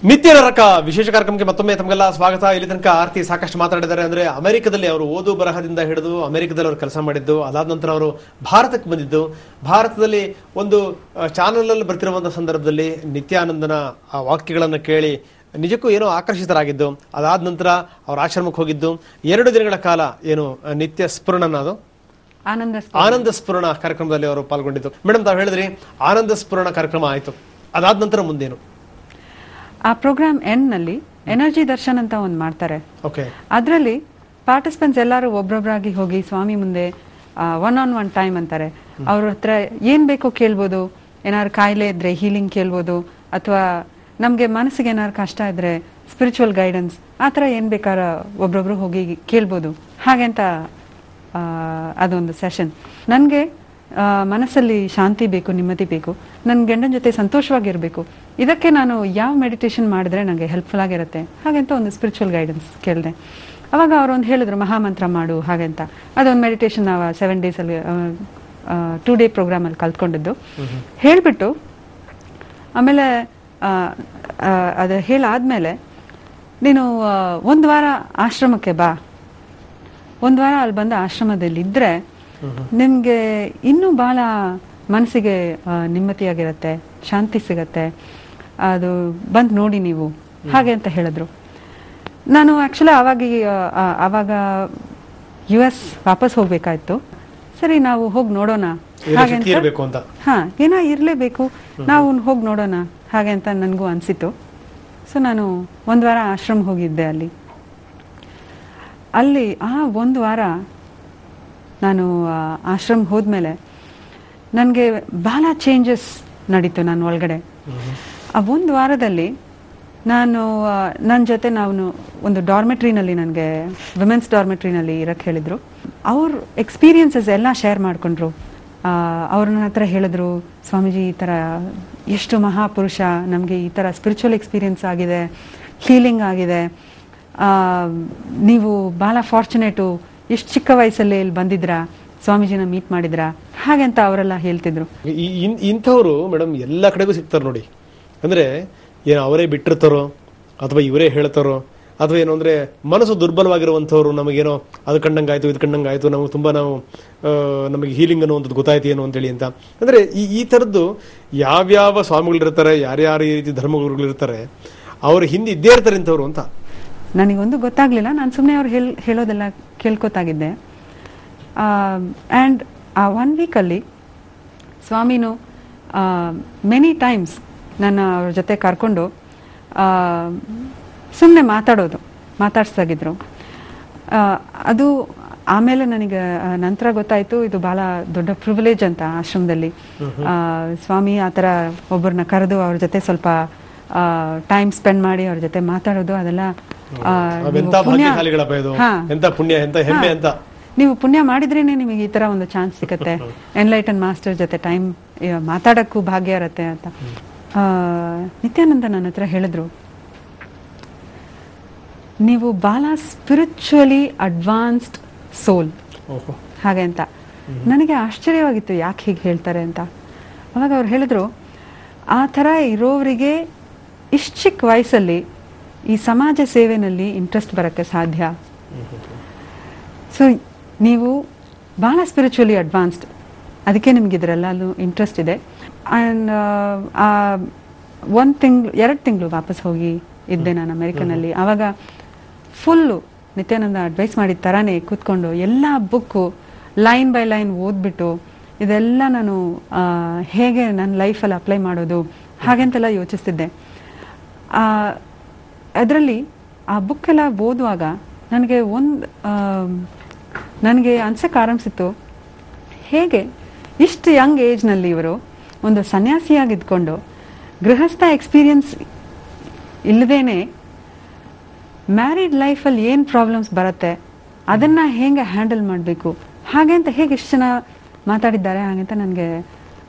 ನಿತ್ಯ ನರಕ ವಿಶೇಷ ಕಾರ್ಯಕ್ರಮಕ್ಕೆ ಮತ್ತೊಮ್ಮೆ ತಮಗೆಲ್ಲ ಸ್ವಾಗತ. ಇಲ್ಲಿ ತನಕ ಆರ್ತಿ ಸಾಕಷ್ಟು ಮಾತಾಡಿದ್ದಾರೆ. ಅಂದ್ರೆ ಅಮೆರಿಕದಲ್ಲಿ ಅವರು ಓದು ಬರಹದಿಂದ ಹಿಡಿದು ಅಮೆರಿಕದಲ್ಲಿ ಅವರು ಕೆಲಸ ಮಾಡಿದ್ದು, ಅದಾದ ನಂತರ ಅವರು ಭಾರತಕ್ಕೆ ಬಂದಿದ್ದು, ಭಾರತದಲ್ಲಿ ಒಂದು ಚಾನಲ್ ಅಲ್ಲಿ ಬರ್ತಿರುವಂತಹ ಸಂದರ್ಭದಲ್ಲಿ ನಿತ್ಯಾನಂದನ ಆ ವಾಕ್ಯಗಳನ್ನು ಕೇಳಿ ನಿಜಕ್ಕೂ ಏನೋ ಆಕರ್ಷಿತರಾಗಿದ್ದು, ಅದಾದ ನಂತರ ಅವ್ರ ಆಶ್ರಮಕ್ಕೆ ಹೋಗಿದ್ದು, 2 ದಿನಗಳ ಕಾಲ ಏನು ನಿತ್ಯ ಸ್ಫುರಣ ಅನ್ನೋದು ಆನಂದ ಸ್ಫುರಣ ಕಾರ್ಯಕ್ರಮದಲ್ಲಿ ಅವರು ಪಾಲ್ಗೊಂಡಿದ್ದು. ಮೇಡಮ್, ತಾವು ಹೇಳಿದ್ರಿ ಆನಂದ ಸ್ಫುರಣ ಕಾರ್ಯಕ್ರಮ ಆಯ್ತು, ಅದಾದ ನಂತರ ಮುಂದೇನು? ಆ ಪ್ರೋಗ್ರಾಮ್ ಎಂಡ್ ನಲ್ಲಿ ಎನರ್ಜಿ ದರ್ಶನ್ ಅಂತ ಒಂದು ಮಾಡ್ತಾರೆ. ಅದರಲ್ಲಿ ಪಾರ್ಟಿಸಿಪೆಂಟ್ಸ್ ಎಲ್ಲರೂ ಒಬ್ರೊಬ್ರಾಗಿ ಹೋಗಿ ಸ್ವಾಮಿ ಮುಂದೆ 1-on-1 ಟೈಮ್ ಅಂತಾರೆ. ಅವ್ರ ಹತ್ರ ಏನ್ ಬೇಕೋ ಕೇಳ್ಬೋದು. ಏನಾದ್ರು ಕಾಯಿಲೆ ಇದ್ರೆ ಹೀಲಿಂಗ್ ಕೇಳ್ಬೋದು, ಅಥವಾ ನಮ್ಗೆ ಮನಸ್ಸಿಗೆ ಏನಾದ್ರು ಕಷ್ಟ ಇದ್ರೆ ಸ್ಪಿರಿಚುವಲ್ ಗೈಡೆನ್ಸ್, ಆ ಥರ ಏನ್ ಬೇಕಾರ ಒಬ್ರೊಬ್ರು ಹೋಗಿ ಕೇಳ್ಬೋದು. ಹಾಗೆಂತ ಅದೊಂದು ಸೆಷನ್. ನನಗೆ ಮನಸ್ಸಲ್ಲಿ ಶಾಂತಿ ಬೇಕು, ನೆಮ್ಮದಿ ಬೇಕು, ನನ್ನ ಗಂಡನ ಜೊತೆ ಸಂತೋಷವಾಗಿರ್ಬೇಕು. ಇದಕ್ಕೆ ನಾನು ಯಾವ ಮೆಡಿಟೇಷನ್ ಮಾಡಿದ್ರೆ ನನಗೆ ಹೆಲ್ಪ್ಫುಲ್ ಆಗಿರುತ್ತೆ ಹಾಗೆಂತ ಒಂದು ಸ್ಪಿರಿಚುವಲ್ ಗೈಡೆನ್ಸ್ ಕೇಳಿದೆ. ಅವಾಗ ಅವರೊಂದು ಹೇಳಿದ್ರು, ಮಹಾಮಂತ್ರ ಮಾಡು ಹಾಗೆಂತ. ಅದೊಂದು ಮೆಡಿಟೇಷನ್ ನಾವು 7 days ಅಲ್ಲಿ 2 day ಪ್ರೋಗ್ರಾಮಲ್ಲಿ ಕಲ್ತ್ಕೊಂಡಿದ್ದು. ಹೇಳಿಬಿಟ್ಟು ಆಮೇಲೆ ಅದು ಹೇಳಾದ್ಮೇಲೆ ನೀನು 1 ವಾರ ಆಶ್ರಮಕ್ಕೆ ಬಾ, 1 ವಾರ ಅಲ್ಲಿ ಬಂದ ಆಶ್ರಮದಲ್ಲಿ ಇದ್ರೆ ನಿಮ್ಗೆ ಇನ್ನೂ ಬಹಳ ಮನಸ್ಸಿಗೆ ನೆಮ್ಮದಿಯಾಗಿರತ್ತೆ, ಶಾಂತಿ ಸಿಗತ್ತೆ, ಅದು ಬಂದು ನೋಡಿ ನೀವು ಹಾಗೆ ಅಂತ ಹೇಳಿದ್ರು. ನಾನು ಆಕ್ಚುಲಿ ಆವಾಗ US ವಾಪಸ್ ಹೋಗ್ಬೇಕಾಯ್ತು. ಸರಿ, ನಾವು ಹೋಗಿ ನೋಡೋಣ ಹಾಗೆ ಅಂತ, ಏನೋ ಇರ್ಲೇಬೇಕು, ನಾವು ಹೋಗಿ ನೋಡೋಣ ಹಾಗೆ ಅಂತ ನನಗೂ ಅನ್ಸಿತ್ತು. ಸೊ ನಾನು 1 ವಾರ ಆಶ್ರಮ ಹೋಗಿದ್ದೆ. ಅಲ್ಲಿ ಆ 1 ವಾರ ನಾನು ಆಶ್ರಮ ಹೋದ್ಮೇಲೆ ನನಗೆ ಬಹಳ ಚೇಂಜಸ್ ನಡೀತು ನನ್ನ ಒಳಗಡೆ. ಆ 1 ವಾರದಲ್ಲಿ ನನ್ನ ಜೊತೆ ನಾವು ಒಂದು ಡಾರ್ಮೆಟ್ರಿನಲ್ಲಿ, ನನಗೆ ವಿಮೆನ್ಸ್ ಡಾರ್ಮೆಟ್ರಿನಲ್ಲಿ ಇರಕ್ಕೆ ಹೇಳಿದ್ರು. ಅವ್ರ ಎಕ್ಸ್ಪೀರಿಯನ್ಸಸ್ ಎಲ್ಲ ಶೇರ್ ಮಾಡ್ಕೊಂಡ್ರು. ಅವ್ರ ನನ್ನ ಹತ್ರ ಹೇಳಿದ್ರು, ಸ್ವಾಮೀಜಿ ಈ ಥರ ಎಷ್ಟು ಮಹಾಪುರುಷ, ನಮಗೆ ಈ ಥರ ಸ್ಪಿರಿಚುವಲ್ ಎಕ್ಸ್ಪೀರಿಯನ್ಸ್ ಆಗಿದೆ, ಹೀಲಿಂಗ್ ಆಗಿದೆ, ನೀವು ಭಾಳ ಫಾರ್ಚುನೇಟು, ಎಷ್ಟು ಚಿಕ್ಕ ವಯಸ್ಸಲ್ಲಿ ಇಲ್ಲಿ ಬಂದಿದ್ರಾ, ಸ್ವಾಮೀಜಿನ ಮೀಟ್ ಮಾಡಿದ್ರಾ ಹಾಗೆ ಅಂತ ಅವರೆಲ್ಲ ಹೇಳ್ತಿದ್ರು. ಇಂಥವ್ರು ಮೇಡಮ್ ಎಲ್ಲ ಕಡೆಗೂ ಸಿಗ್ತಾರೆ ನೋಡಿ. ಅಂದ್ರೆ ಏನೋ ಅವರೇ ಬಿಟ್ಟಿರ್ತಾರೋ ಅಥವಾ ಇವರೇ ಹೇಳ್ತಾರೋ, ಅಥವಾ ಏನು ಅಂದ್ರೆ ಮನಸ್ಸು ದುರ್ಬಲವಾಗಿರುವಂಥವ್ರು, ನಮಗೇನೋ ಅದು ಕಂಡಂಗಾಯ್ತು ಇದು ಕಂಡಂಗಾಯ್ತು, ನಮಗೆ ಹೀಲಿಂಗ್ ಅನ್ನುವಂಥದ್ದು ಗೊತ್ತಾಯ್ತು ಏನು ಅಂತೇಳಿ ಅಂತ. ಅಂದ್ರೆ ಈ ಥರದ್ದು ಯಾವ್ಯಾವ ಸ್ವಾಮಿಗಳಿರ್ತಾರೆ, ಯಾರ್ಯಾರು ಈ ರೀತಿ ಧರ್ಮಗುರುಗಳಿರ್ತಾರೆ, ಅವ್ರ ಹಿಂದೆ ಇದ್ದೇ ಇರ್ತಾರೆ ಇಂಥವ್ರು ಅಂತ. ನನಗೊಂದು ಗೊತ್ತಾಗ್ಲಿಲ್ಲ, ನಾನು ಸುಮ್ಮನೆ ಅವ್ರು ಹೇಳೋದೆಲ್ಲ ಕೇಳ್ಕೊತಾಗಿದ್ದೆ. ಆ್ಯಂಡ್ ಆ 1 ವೀಕಲ್ಲಿ ಸ್ವಾಮಿನು ಮೆನಿ ಟೈಮ್ಸ್ ನನ್ನ ಅವ್ರ ಜೊತೆ ಕರ್ಕೊಂಡು ಸುಮ್ಮನೆ ಮಾತಾಡ್ಸ್ತಾಗಿದ್ರು. ಅದು ಆಮೇಲೆ ನನಗೆ ನಂತರ ಗೊತ್ತಾಯ್ತು, ಇದು ಬಹಳ ದೊಡ್ಡ ಪ್ರಿವಿಲೇಜ್ ಅಂತ ಆಶ್ರಮದಲ್ಲಿ. ಸ್ವಾಮಿ ಆ ಥರ ಒಬ್ಬರನ್ನ ಕರೆದು ಅವ್ರ ಜೊತೆ ಸ್ವಲ್ಪ ಟೈಮ್ ಸ್ಪೆಂಡ್ ಮಾಡಿ ಅವ್ರ ಜೊತೆ ಮಾತಾಡೋದು, ಅದೆಲ್ಲ ನೀವು ಪುಣ್ಯ ಮಾಡಿದ್ರೇನೆ ನಿಮಗೆ ಈ ತರ ಒಂದು ಚಾನ್ಸ್ ಸಿಗುತ್ತೆ, ಎನ್ಲೈಟನ್ ಮಾಸ್ಟರ್ ಜೊತೆ ಟೈಮ್ ಮಾತಾಡಕ್ಕೂ ಭಾಗ್ಯ ಇರತ್ತೆ ಅಂತ. ನಿತ್ಯಾನಂದ ನನ್ನ ಹತ್ರ ಹೇಳಿದ್ರು, ನೀವು ಬಹಳ ಸ್ಪಿರಿಚುವಲಿ ಅಡ್ವಾನ್ಸ್ಡ್ ಸೋಲ್ ಹಾಗೆ ಅಂತ. ನನಗೆ ಆಶ್ಚರ್ಯವಾಗಿತ್ತು ಯಾಕೆ ಹೀಗೆ ಹೇಳ್ತಾರೆ ಅಂತ. ಅವಾಗ ಅವ್ರು ಹೇಳಿದ್ರು, ಆ ಥರ ಇರೋವರಿಗೆ ಇಷ್ಟು ಚಿಕ್ಕ ವಯಸ್ಸಲ್ಲಿ ಈ ಸಮಾಜ ಸೇವೆನಲ್ಲಿ ಇಂಟ್ರೆಸ್ಟ್ ಬರೋಕ್ಕೆ ಸಾಧ್ಯ. ಸೊ ನೀವು ಭಾಳ ಸ್ಪಿರಿಚುವಲಿ ಅಡ್ವಾನ್ಸ್ಡ್, ಅದಕ್ಕೆ ನಿಮ್ಗೆ ಇದರೆಲ್ಲೂ ಇಂಟ್ರೆಸ್ಟ್ ಇದೆ. ಆ್ಯಂಡ್ 2 ತಿಂಗಳು ವಾಪಸ್ ಹೋಗಿ ಇದ್ದೆ ನಾನು ಅಮೆರಿಕನಲ್ಲಿ. ಆವಾಗ ಫುಲ್ಲು ನಿತ್ಯಾನಂದ ಅಡ್ವೈಸ್ ಮಾಡಿದ ಥರನೇ ಕೂತ್ಕೊಂಡು ಎಲ್ಲ ಬುಕ್ಕು ಲೈನ್ ಬೈ ಲೈನ್ ಓದ್ಬಿಟ್ಟು ಇದೆಲ್ಲ ನಾನು ಹೇಗೆ ನನ್ನ ಲೈಫಲ್ಲಿ ಅಪ್ಲೈ ಮಾಡೋದು ಹಾಗೆಂತೆಲ್ಲ ಯೋಚಿಸ್ತಿದ್ದೆ. ಅದರಲ್ಲಿ ಆ ಬುಕ್ಕೆಲ್ಲ ಓದುವಾಗ ನನಗೆ ಅನ್ಸಕ್ಕೆ ಆರಂಭಿಸಿತ್ತು, ಹೇಗೆ ಇಷ್ಟು ಯಂಗ್ ಏಜ್ನಲ್ಲಿ ಇವರು ಒಂದು ಸನ್ಯಾಸಿಯಾಗಿದ್ಕೊಂಡು ಗೃಹಸ್ಥ ಎಕ್ಸ್ಪೀರಿಯನ್ಸ್ ಇಲ್ಲದೇನೆ ಮ್ಯಾರಿಡ್ ಲೈಫಲ್ಲಿ ಏನು ಪ್ರಾಬ್ಲಮ್ಸ್ ಬರುತ್ತೆ ಅದನ್ನು ಹೇಗೆ ಹ್ಯಾಂಡಲ್ ಮಾಡಬೇಕು ಹಾಗೆ ಅಂತ ಹೇಗೆ ಇಷ್ಟು ಜನ ಮಾತಾಡಿದ್ದಾರೆ ಹಾಗಂತ ನನಗೆ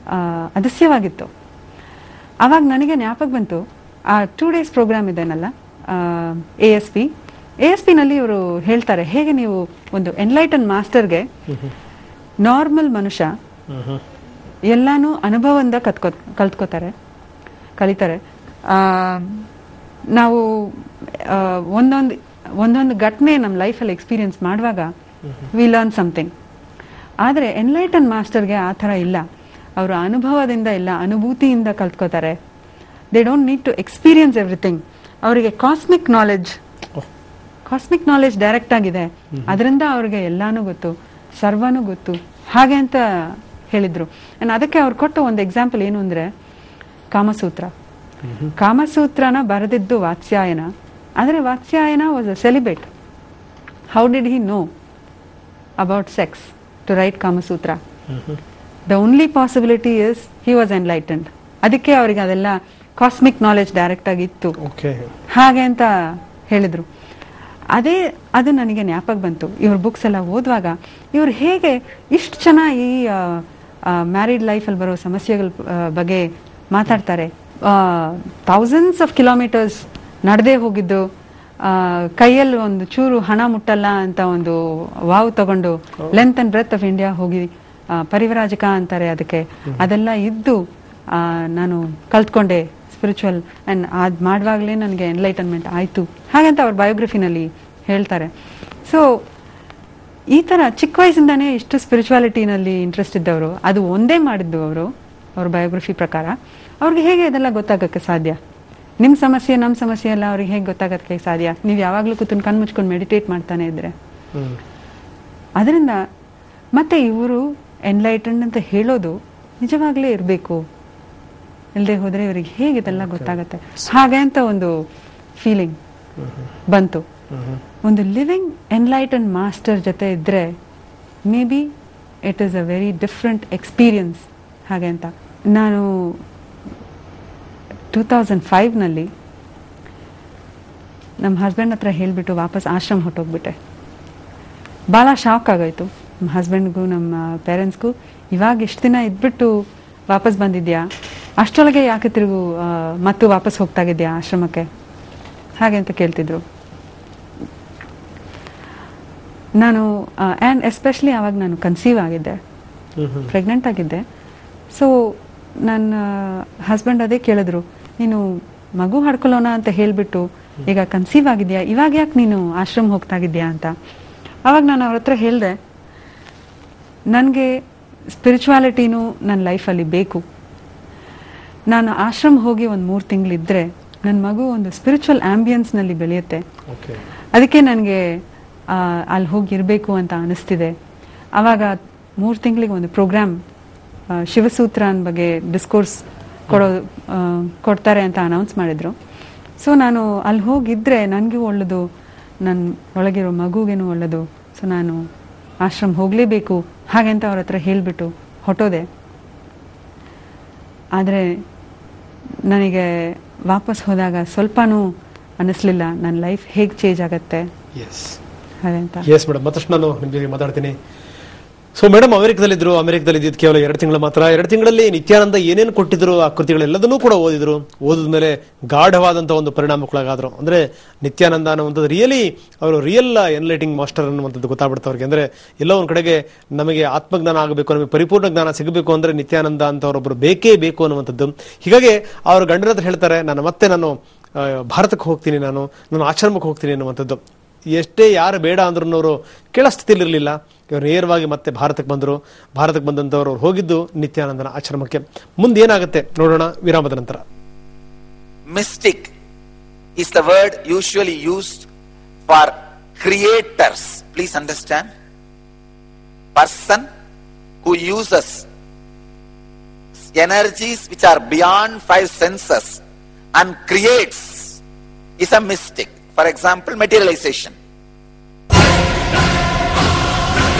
ಅದಸ್ಯವಾಗಿತ್ತು. ಆವಾಗ ನನಗೆ ಜ್ಞಾಪಕ ಬಂತು, ಆ 2 days ಪ್ರೋಗ್ರಾಮ್ ಇದೆನಲ್ಲ ASP ನಲ್ಲಿ ಇವರು ಹೇಳ್ತಾರೆ, ಹೇಗೆ ನೀವು ಒಂದು ಎನ್ಲೈಟನ್ ಮಾಸ್ಟರ್ಗೆ ನಾರ್ಮಲ್ ಮನುಷ್ಯ ಎಲ್ಲಾನು ಅನುಭವದಿಂದ ಕಲಿತಾರೆ. ನಾವು ಒಂದೊಂದು ಘಟನೆ ನಮ್ಮ ಲೈಫಲ್ಲಿ ಎಕ್ಸ್ಪೀರಿಯನ್ಸ್ ಮಾಡುವಾಗ ವಿ ಲರ್ನ್ ಸಮಥಿಂಗ್. ಆದರೆ ಎನ್ಲೈಟನ್ ಮಾಸ್ಟರ್ಗೆ ಆ ಥರ ಇಲ್ಲ. ಅವರ ಅನುಭವದಿಂದ ಇಲ್ಲ, ಅನುಭೂತಿಯಿಂದ ಕಲ್ತ್ಕೋತಾರೆ. They don't need to experience everything. ಅವರಿಗೆ ಕಾಸ್ಮಿಕ್ ನಾಲೆಜ್ ಡೈರೆಕ್ಟ್ ಆಗಿದೆ. ಅದರಿಂದ ಅವ್ರಿಗೆ ಎಲ್ಲಾನು ಗೊತ್ತು, ಸರ್ವನೂ ಗೊತ್ತು, ಹಾಗೆ ಅಂತ ಹೇಳಿದ್ರು. ಅದಕ್ಕೆ ಅವ್ರು ಕೊಟ್ಟ ಒಂದು ಎಕ್ಸಾಂಪಲ್ ಏನು ಅಂದರೆ ಕಾಮಸೂತ್ರನ ಬರೆದಿದ್ದು ವಾತ್ಸ್ಯಾಯನ. ಆದರೆ Vatsyayana was a celibate. How did he know about sex to write Kamasutra? The only possibility is he was enlightened. ಅದಕ್ಕೆ ಅವರಿಗೆ ಅದೆಲ್ಲ ಕಾಸ್ಮಿಕ್ ನಾಲೆಜ್ ಡೈರೆಕ್ಟ್ ಆಗಿತ್ತು ಹಾಗೆ ಅಂತ ಹೇಳಿದ್ರು. ಅದು ನನಗೆ ಜ್ಞಾಪಕ ಬಂತು. ಇವ್ರ ಬುಕ್ಸ್ ಎಲ್ಲ ಓದುವಾಗ ಇವ್ರು ಹೇಗೆ ಇಷ್ಟು ಚೆನ್ನಾಗಿ ಈ ಮ್ಯಾರಿಡ್ ಲೈಫಲ್ಲಿ ಬರೋ ಸಮಸ್ಯೆಗಳ ಬಗ್ಗೆ ಮಾತಾಡ್ತಾರೆ. ಥೌಸಂಡ್ಸ್ ಆಫ್ ಕಿಲೋಮೀಟರ್ಸ್ ನಡೆದೇ ಹೋಗಿದ್ದು, ಕೈಯಲ್ಲಿ ಒಂದು ಚೂರು ಹಣ ಮುಟ್ಟಲ್ಲ ಅಂತ ಒಂದು ವಾವ್ ತಗೊಂಡು length and breadth of India ಹೋಗಿ ಪರಿವರಾಜಕ ಅಂತಾರೆ ಅದಕ್ಕೆ, ಅದೆಲ್ಲ ಇದ್ದು ನಾನು ಕಲ್ತ್ಕೊಂಡೆ ಸ್ಪಿರಿಚುವಲ್. ಆ್ಯಂಡ್ ಅದು ಮಾಡುವಾಗಲೇ ನನಗೆ ಎನ್ಲೈಟನ್ಮೆಂಟ್ ಆಯಿತು ಹಾಗಂತ ಅವ್ರ ಬಯೋಗ್ರಫಿನಲ್ಲಿ ಹೇಳ್ತಾರೆ. ಸೊ ಈ ಥರ ಚಿಕ್ಕ ವಯಸ್ಸಿಂದಾನೇ ಇಷ್ಟು ಸ್ಪಿರಿಚುವಾಲಿಟಿನಲ್ಲಿ ಇಂಟ್ರೆಸ್ಟ್ ಇದ್ದವರು, ಅದು ಒಂದೇ ಮಾಡಿದ್ದು ಅವ್ರ ಬಯೋಗ್ರಫಿ ಪ್ರಕಾರ. ಅವ್ರಿಗೆ ಹೇಗೆ ಇದೆಲ್ಲ ಗೊತ್ತಾಗೋಕ್ಕೆ ಸಾಧ್ಯ? ನಿಮ್ಮ ಸಮಸ್ಯೆ ನಮ್ಮ ಸಮಸ್ಯೆ ಎಲ್ಲ ಅವ್ರಿಗೆ ಹೇಗೆ ಗೊತ್ತಾಗೋಕ್ಕೆ ಸಾಧ್ಯ? ನೀವು ಯಾವಾಗಲೂ ಕೂತ್ಕೊಂಡು ಕಣ್ಣು ಮುಚ್ಕೊಂಡು ಮೆಡಿಟೇಟ್ ಮಾಡ್ತಾನೆ ಇದ್ರೆ. ಅದರಿಂದ ಮತ್ತೆ ಇವರು ಎನ್ಲೈಟನ್ಡ್ ಅಂತ ಹೇಳೋದು ನಿಜವಾಗ್ಲೇ ಇರಬೇಕು, ಇಲ್ಲದೆ ಹೋದರೆ ಇವರಿಗೆ ಹೇಗೆ ಇದೆಲ್ಲ ಗೊತ್ತಾಗತ್ತೆ ಹಾಗೆ ಅಂತ ಒಂದು ಫೀಲಿಂಗ್ ಬಂತು. ಒಂದು ಲಿವಿಂಗ್ ಎನ್ಲೈಟನ್ಡ್ ಮಾಸ್ಟರ್ ಜೊತೆ ಇದ್ರೆ may be it is a very different experience ಹಾಗೆ ಅಂತ. ನಾನು 2005ನಲ್ಲಿ ನಮ್ಮ ಹಸ್ಬೆಂಡ್ ಹತ್ರ ಹೇಳಿಬಿಟ್ಟು ವಾಪಸ್ ಆಶ್ರಮ ಹೊಟ್ಟೋಗ್ಬಿಟ್ಟೆ. ಭಾಳ ಶಾಕ್ ಆಗೋಯ್ತು ನಮ್ಮ ಹಸ್ಬೆಂಡ್ಗೂ ನಮ್ಮ ಪೇರೆಂಟ್ಸ್ಗೂ. ಇವಾಗ ಇಷ್ಟು ದಿನ ಇದ್ಬಿಟ್ಟು ವಾಪಸ್ ಬಂದಿದ್ಯಾ, ಅಷ್ಟರೊಳಗೆ ಯಾಕೆ ತಿರುಗು ಮತ್ತು ವಾಪಸ್ ಹೋಗ್ತಾಗಿದ್ಯಾ ಆಶ್ರಮಕ್ಕೆ ಹಾಗೆ ಅಂತ ಕೇಳ್ತಿದ್ರು. ನಾನು ಆ್ಯಂಡ್ ಎಸ್ಪೆಷಲಿ ಆವಾಗ ನಾನು ಕನ್ಸೀವ್ ಆಗಿದ್ದೆ, ಪ್ರೆಗ್ನೆಂಟ್ ಆಗಿದ್ದೆ. ಸೊ ನನ್ನ ಹಸ್ಬೆಂಡ್ ಅದೇ ಕೇಳಿದ್ರು, ನೀನು ಮಗು ಹಡ್ಕೊಳ್ಳೋಣ ಅಂತ ಹೇಳಿಬಿಟ್ಟು ಈಗ ಕನ್ಸೀವ್ ಆಗಿದ್ಯಾ, ಇವಾಗ ಯಾಕೆ ನೀನು ಆಶ್ರಮ ಹೋಗ್ತಾಗಿದ್ಯಾ ಅಂತ. ಆವಾಗ ನಾನು ಅವ್ರ ಹತ್ರ ಹೇಳಿದೆ, ನನಗೆ ಸ್ಪಿರಿಚುವಾಲಿಟಿನೂ ನನ್ನ ಲೈಫಲ್ಲಿ ಬೇಕು. ನಾನು ಆಶ್ರಮ ಹೋಗಿ ಒಂದು 3 ತಿಂಗಳಿದ್ದರೆ ನನ್ನ ಮಗು ಒಂದು ಸ್ಪಿರಿಚುವಲ್ ಆಂಬಿಯನ್ಸ್ನಲ್ಲಿ ಬೆಳೆಯುತ್ತೆ. ಅದಕ್ಕೆ ನನಗೆ ಅಲ್ಲಿ ಹೋಗಿರಬೇಕು ಅಂತ ಅನಿಸ್ತಿದೆ. ಆವಾಗ 3 ತಿಂಗಳಿಗೆ ಒಂದು ಪ್ರೋಗ್ರಾಮ್ ಶಿವಸೂತ್ರನ ಬಗ್ಗೆ ಡಿಸ್ಕೋರ್ಸ್ ಕೊಡ್ತಾರೆ ಅಂತ ಅನೌನ್ಸ್ ಮಾಡಿದ್ರು. ಸೊ ನಾನು ಅಲ್ಲಿ ಹೋಗಿದ್ರೆ ನನಗೂ ಒಳ್ಳೆಯದು, ನನ್ನ ಒಳಗಿರೋ ಮಗುಗೇನು ಒಳ್ಳೆಯದು. ಸೊ ನಾನು ಆಶ್ರಮ ಹೋಗಲೇಬೇಕು ಹಾಗೆ ಅಂತ ಅವ್ರ ಹತ್ರ ಹೇಳಿಬಿಟ್ಟು ಹೊಟ್ಟೋದೆ. ಆದರೆ ನನಗೆ ವಾಪಸ್ ಹೋದಾಗ ಸ್ವಲ್ಪನೂ ಅನ್ನಿಸ್ಲಿಲ್ಲ ನನ್ನ ಲೈಫ್ ಹೇಗೆ ಚೇಂಜ್ ಆಗತ್ತೆ ಹಾಗೆ ಅಂತ. ಎಸ್ ಮೇಡಮ್, ಮತ್ತಷ್ಟು ನಾನು ನಿಮಗೆ ಮಾತಾಡ್ತೀನಿ. ಸೊ ಮೇಡಮ್ ಅಮೆರಿಕದಲ್ಲಿದ್ದರು. ಅಮೆರಿಕದಲ್ಲಿ ಇದ್ದಿದ್ದು ಕೇವಲ 2 ತಿಂಗಳು ಮಾತ್ರ. 2 ತಿಂಗಳಲ್ಲಿ ನಿತ್ಯಾನಂದ ಏನೇನು ಕೊಟ್ಟಿದ್ರು ಆ ಕೃತಿಗಳೆಲ್ಲದನ್ನೂ ಕೂಡ ಓದಿದ್ರು. ಓದಿದ ಮೇಲೆ ಗಾಢವಾದಂಥ ಒಂದು ಪರಿಣಾಮಕ್ಕೊಳಗಾದ್ರು. ಅಂದರೆ ನಿತ್ಯಾನಂದ ಅನ್ನುವಂಥದ್ದು ಅವರು ರಿಯಲ್ ಎನ್ಲೈಟಿಂಗ್ ಮಾಸ್ಟರ್ ಅನ್ನುವಂಥದ್ದು ಗೊತ್ತಾಗ್ಬಿಡ್ತು ಅವ್ರಿಗೆ. ಅಂದರೆ ಎಲ್ಲೋ ಒಂದು ಕಡೆಗೆ ನಮಗೆ ಆತ್ಮಜ್ಞಾನ ಆಗಬೇಕು, ನಮಗೆ ಪರಿಪೂರ್ಣ ಜ್ಞಾನ ಸಿಗಬೇಕು ಅಂದರೆ ನಿತ್ಯಾನಂದ ಅಂತ ಅವರೊಬ್ಬರು ಬೇಕೇ ಬೇಕು ಅನ್ನುವಂಥದ್ದು. ಹೀಗಾಗಿ ಅವರು ಗಂಡನ ಹತ್ರ ಹೇಳ್ತಾರೆ, ನಾನು ಭಾರತಕ್ಕೆ ಹೋಗ್ತೀನಿ, ನಾನು ಆಶ್ರಮಕ್ಕೆ ಹೋಗ್ತೀನಿ ಅನ್ನುವಂಥದ್ದು. ಎಷ್ಟೇ ಯಾರು ಬೇಡ ಅಂದ್ರೂ ಅವರು ಕೇಳೋ ಸ್ಥಿತಿಲಿರಲಿಲ್ಲ. ಇವರು ನೇರವಾಗಿ ಮತ್ತೆ ಭಾರತಕ್ಕೆ ಬಂದರು. ಭಾರತಕ್ಕೆ ಬಂದಂಥವ್ರು ಹೋಗಿದ್ದು ನಿತ್ಯಾನಂದನ ಆಶ್ರಮಕ್ಕೆ. ಮುಂದೆ ಏನಾಗುತ್ತೆ ನೋಡೋಣ ವಿರಾಮದ ನಂತರ. Mistake is the word usually used for creators. Please understand. Person who uses energies which are beyond 5 senses and creates is a mystic. For example, materialization.